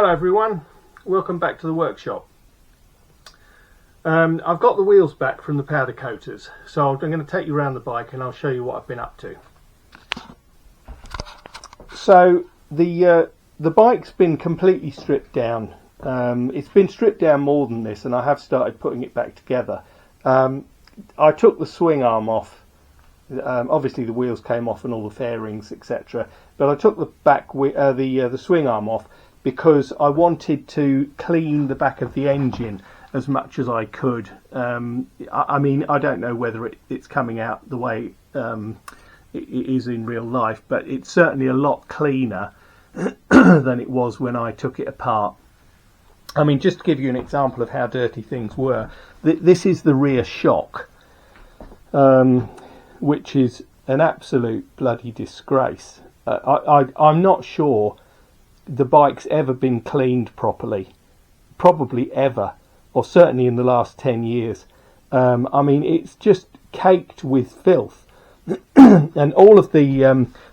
Hello everyone, welcome back to the workshop. I've got the wheels back from the powder coaters, so I'm going to take you around the bike and I'll show you what I've been up to. So the bike's been completely stripped down. It's been stripped down more than this, and I have started putting it back together. I took the swing arm off. Obviously the wheels came off and all the fairings, etc. But I took the swing arm off because I wanted to clean the back of the engine as much as I could. I mean, I don't know whether it's coming out the way it is in real life, but it's certainly a lot cleaner than it was when I took it apart. I mean, just to give you an example of how dirty things were, this is the rear shock, which is an absolute bloody disgrace. I'm not sure the bike's ever been cleaned properly, probably ever, or certainly in the last 10 years. I mean, it's just caked with filth, and all of the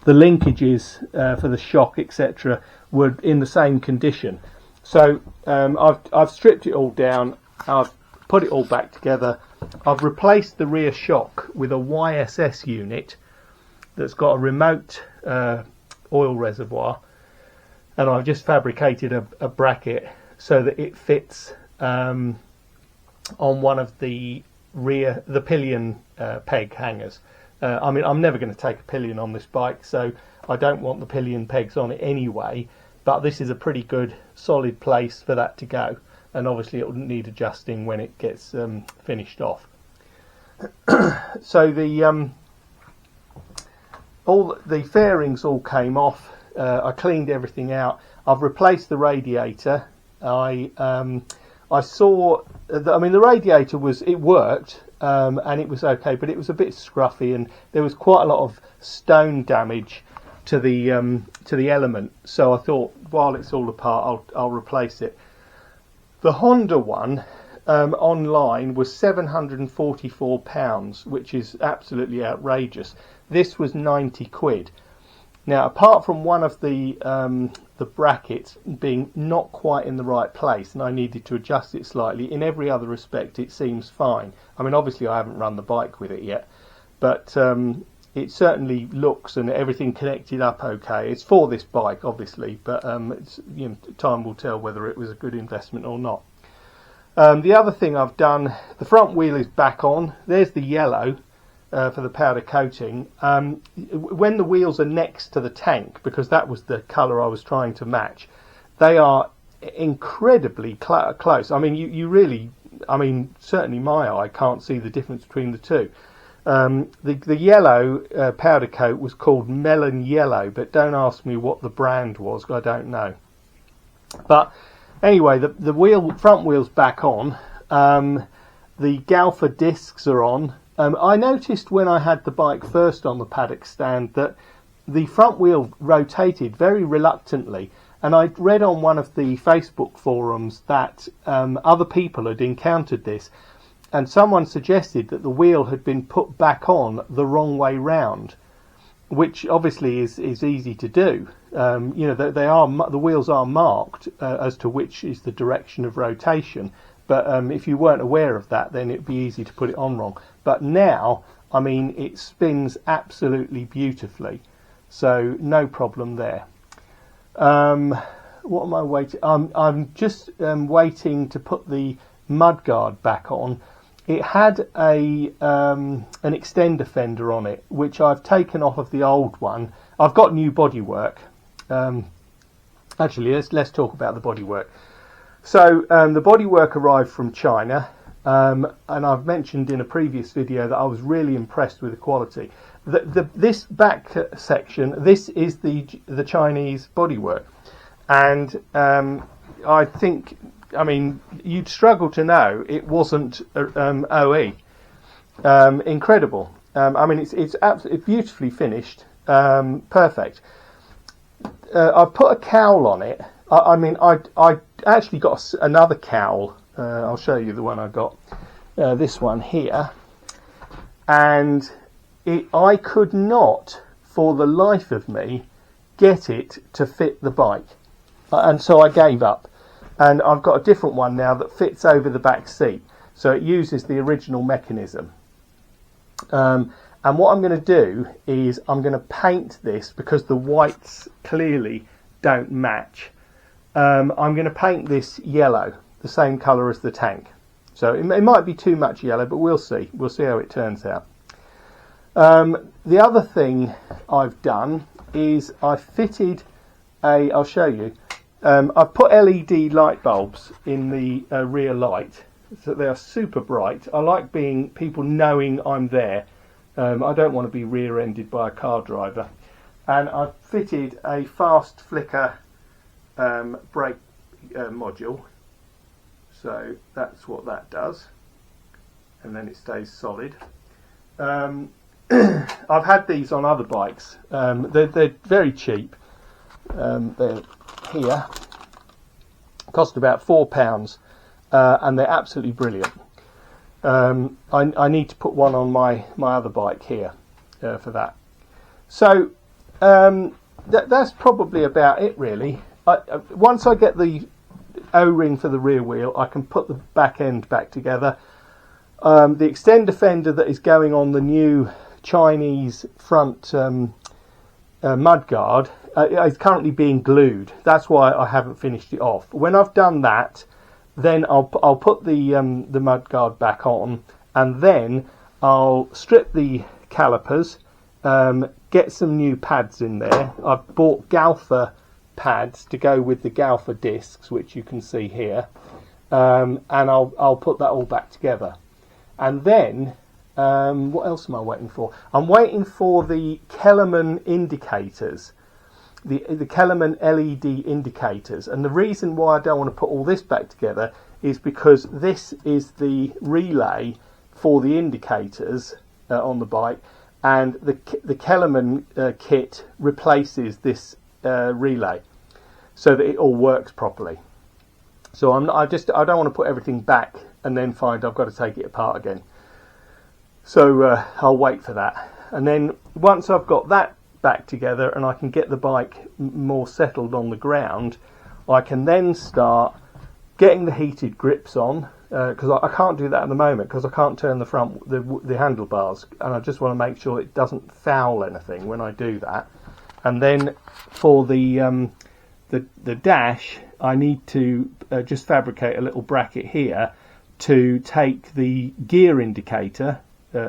linkages for the shock, etc., were in the same condition. So I've stripped it all down, I've put it all back together. I've replaced the rear shock with a YSS unit that's got a remote oil reservoir, and I've just fabricated a bracket so that it fits on one of the pillion peg hangers. I mean, I'm never going to take a pillion on this bike, so I don't want the pillion pegs on it anyway, but this is a pretty good solid place for that to go, and obviously it will need adjusting when it gets finished off. So all the fairings all came off. I cleaned everything out. I've replaced the radiator. I saw I mean, the radiator worked, and it was okay, but it was a bit scruffy, and there was quite a lot of stone damage to the element. So I thought, while it's all apart, I'll replace it. The Honda one online was £744, which is absolutely outrageous. This was 90 quid. Now, apart from one of the brackets being not quite in the right place, and I needed to adjust it slightly, in every other respect it seems fine. I mean, obviously I haven't run the bike with it yet, but it certainly looks and everything connected up okay. It's for this bike, obviously, but time will tell whether it was a good investment or not. The other thing I've done, the front wheel is back on. There's the yellow for the powder coating. When the wheels are next to the tank, because that was the colour I was trying to match, they are incredibly close. I mean, you really, I mean, certainly my eye can't see the difference between the two. The yellow powder coat was called Melon Yellow, but don't ask me what the brand was, I don't know. But anyway, the front wheel's back on. The Galfa discs are on. I noticed when I had the bike first on the paddock stand that the front wheel rotated very reluctantly, and I read on one of the Facebook forums that other people had encountered this, and someone suggested that the wheel had been put back on the wrong way round, which obviously is easy to do. The wheels are marked as to which is the direction of rotation, but if you weren't aware of that, then it'd be easy to put it on wrong. But now, I mean, it spins absolutely beautifully, so no problem there. What am I waiting? I'm just waiting to put the mudguard back on. It had an extender fender on it, which I've taken off of the old one. I've got new bodywork. Actually, let's talk about the bodywork. So the bodywork arrived from China, and I've mentioned in a previous video that I was really impressed with the quality. This back section, this is the Chinese bodywork, and I think, I mean, you'd struggle to know it wasn't OE. Incredible. I mean, it's absolutely beautifully finished, perfect. I put a cowl on it. I mean, I actually got another cowl. I'll show you the one I got. This one here, and I could not, for the life of me, get it to fit the bike. and so I gave up, and I've got a different one now that fits over the back seat, so it uses the original mechanism. And what I'm going to do is I'm going to paint this, because the whites clearly don't match. I'm going to paint this yellow, the same colour as the tank. So it might be too much yellow, but we'll see. We'll see how it turns out. The other thing I've done is I've fitted I'll show you, I've put LED light bulbs in the rear light, so they are super bright. I like people knowing I'm there. I don't want to be rear-ended by a car driver. And I've fitted a fast flicker brake module, so that's what that does, and then it stays solid. I've had these on other bikes. They're very cheap. They're here, cost about £4, and they're absolutely brilliant. I need to put one on my other bike here for that. So that's probably about it, really. Once I get the O-ring for the rear wheel, I can put the back end back together. The extender fender that is going on the new Chinese front mudguard is currently being glued. That's why I haven't finished it off. When I've done that, then I'll put the mudguard back on, and then I'll strip the calipers, get some new pads in there. I've bought Galfa pads to go with the Galfa discs, which you can see here, and I'll put that all back together. And then what else am I waiting for? I'm waiting for the Kellerman indicators, the Kellerman LED indicators. And the reason why I don't want to put all this back together is because this is the relay for the indicators on the bike, and the Kellerman kit replaces this relay so that it all works properly. So I don't want to put everything back and then find I've got to take it apart again. So I'll wait for that, and then once I've got that back together and I can get the bike more settled on the ground, I can then start getting the heated grips on, because I can't do that at the moment because I can't turn the handlebars, and I just want to make sure it doesn't foul anything when I do that. And then for the dash, I need to just fabricate a little bracket here to take the gear indicator,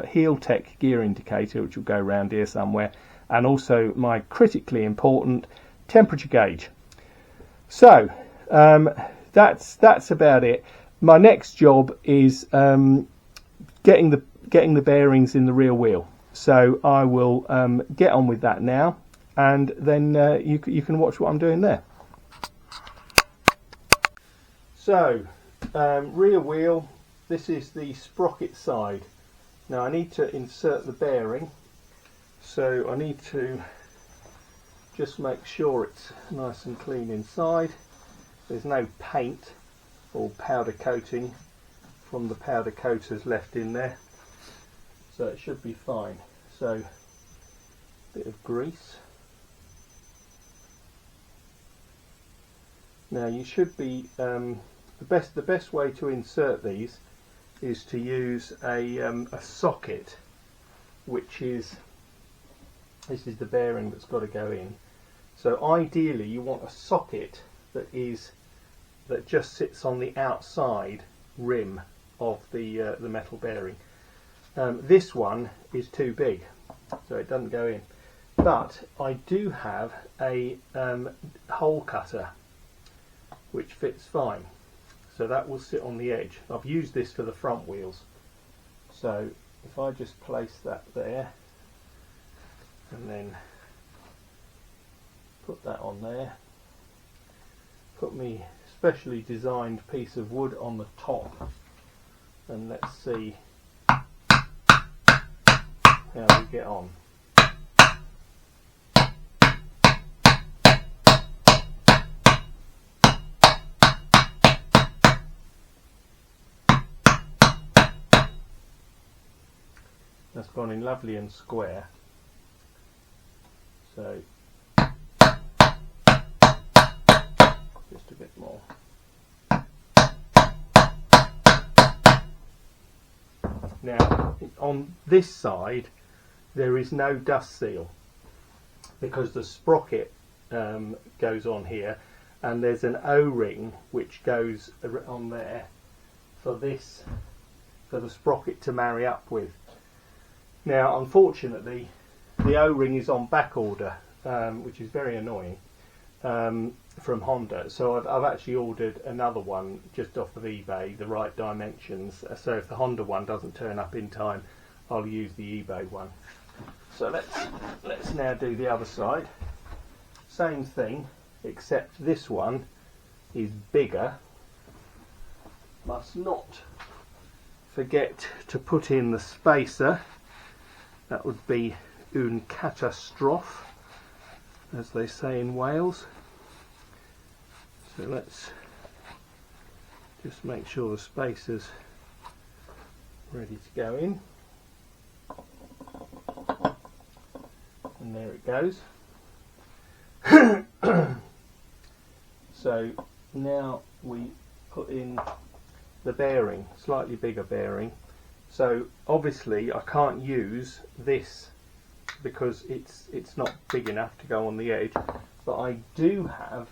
heel tech gear indicator, which will go around here somewhere, and also my critically important temperature gauge. So that's about it. My next job is getting the bearings in the rear wheel. So I will get on with that now, and then you can watch what I'm doing there. So rear wheel, this is the sprocket side. Now I need to insert the bearing, so I need to just make sure it's nice and clean inside. There's no paint or powder coating from the powder coaters left in there, so it should be fine. So a bit of grease. Now you should be the best way to insert these is to use a socket, which is, this is the bearing that's got to go in. So ideally you want a socket that just sits on the outside rim of the metal bearing. This one is too big, so it doesn't go in. But I do have a hole cutter which fits fine, so that will sit on the edge. I've used this for the front wheels, so if I just place that there and then put that on there, put me specially designed piece of wood on the top, and let's see how we get on. That's gone in lovely and square. So Now on this side there is no dust seal because the sprocket goes on here, and there's an O-ring which goes on there for this, for the sprocket to marry up with. Now unfortunately the O-ring is on back order, which is very annoying, from Honda, so I've actually ordered another one just off of eBay, the right dimensions, so if the Honda one doesn't turn up in time I'll use the eBay one. So let's now do the other side. Same thing, except this one is bigger. Must not forget to put in the spacer. That would be une catastrophe, as they say in Wales. So let's just make sure the spacer's ready to go in. And there it goes. So now we put in the bearing, slightly bigger bearing. So obviously I can't use this because it's not big enough to go on the edge, but I do have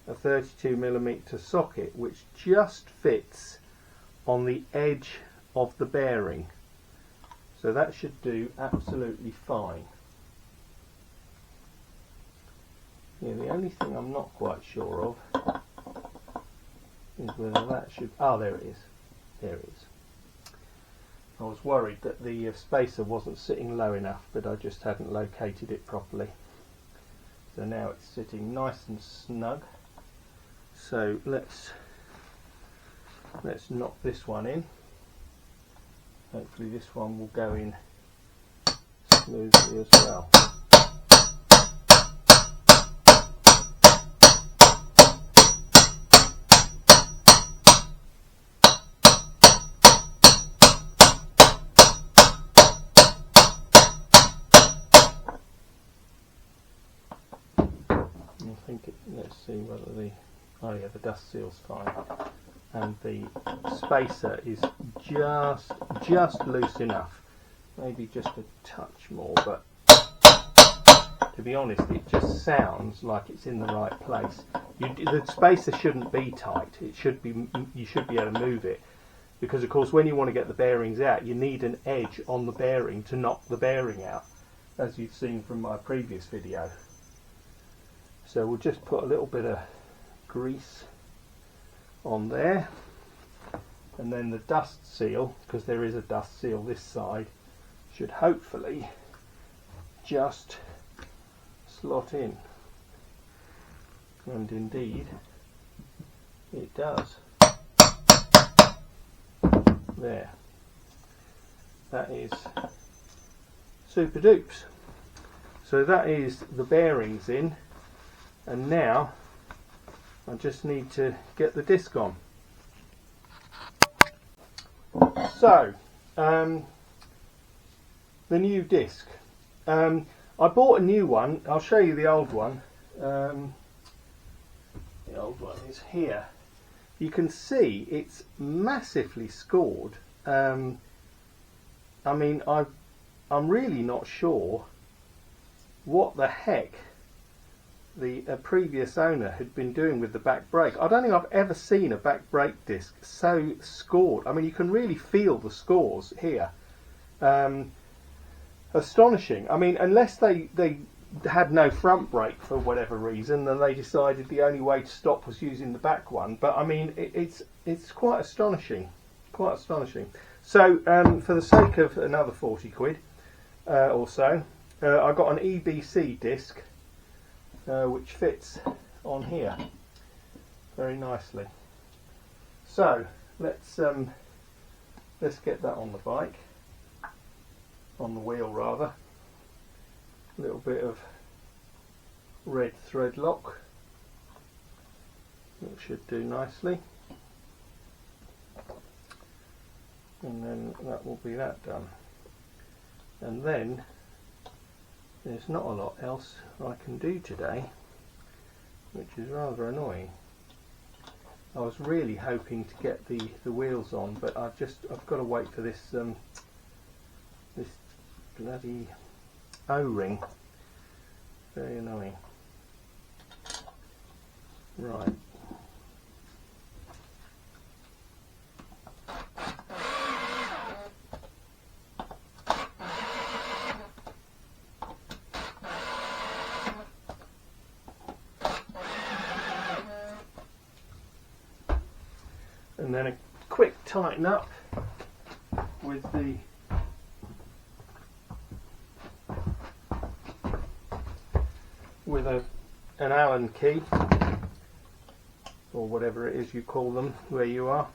a 32mm socket which just fits on the edge of the bearing, so that should do absolutely fine. Yeah, the only thing I'm not quite sure of is whether that should... oh, there it is. There it is. I was worried that the spacer wasn't sitting low enough, but I just hadn't located it properly. So now it's sitting nice and snug. So let's knock this one in. Hopefully this one will go in smoothly as well. Let's see whether the... oh yeah, the dust seal's fine, and the spacer is just loose enough, maybe just a touch more, but to be honest it just sounds like it's in the right place. The spacer shouldn't be tight, it should be, you should be able to move it, because of course when you want to get the bearings out you need an edge on the bearing to knock the bearing out, as you've seen from my previous video. So we'll just put a little bit of grease on there, and then the dust seal, because there is a dust seal this side, should hopefully just slot in, and indeed it does. There, that is super dupes. So that is the bearings in. And now I just need to get the disc on. So the new disc. I bought a new one. I'll show you the old one. The old one is here. You can see it's massively scored. I mean, I'm really not sure what the heck the previous owner had been doing with the back brake. I don't think I've ever seen a back brake disc so scored. I mean, you can really feel the scores here. Astonishing. I mean, unless they had no front brake for whatever reason, and they decided the only way to stop was using the back one. But I mean, it's quite astonishing. Quite astonishing. So for the sake of another 40 quid or so, I got an EBC disc, which fits on here very nicely. So let's get that on the bike, on the wheel rather. A little bit of red thread lock, that should do nicely, and then that will be that done. And then there's not a lot else I can do today, which is rather annoying. I was really hoping to get the wheels on, but I've got to wait for this bloody O-ring. Very annoying. Right. And then a quick tighten up with an Allen key, or whatever it is you call them where you are.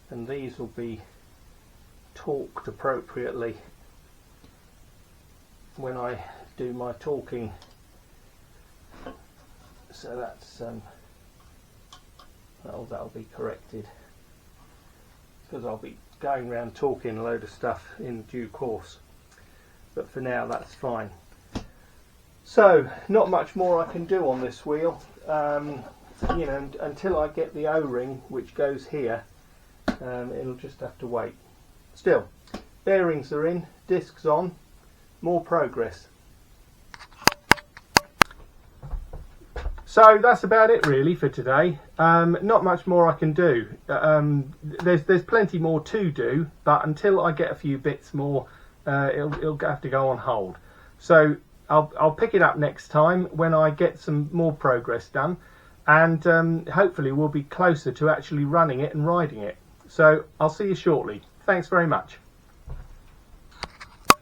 And these will be torqued appropriately when I do my torquing. So that's that'll be corrected, because I'll be going around talking a load of stuff in due course. But for now, that's fine. So not much more I can do on this wheel, you know, until I get the O-ring, which goes here. It'll just have to wait. Still, bearings are in, discs on, more progress. So that's about it really for today. Not much more I can do. There's plenty more to do, but until I get a few bits more, it'll have to go on hold. So I'll pick it up next time when I get some more progress done, and hopefully we'll be closer to actually running it and riding it. So I'll see you shortly. Thanks very much.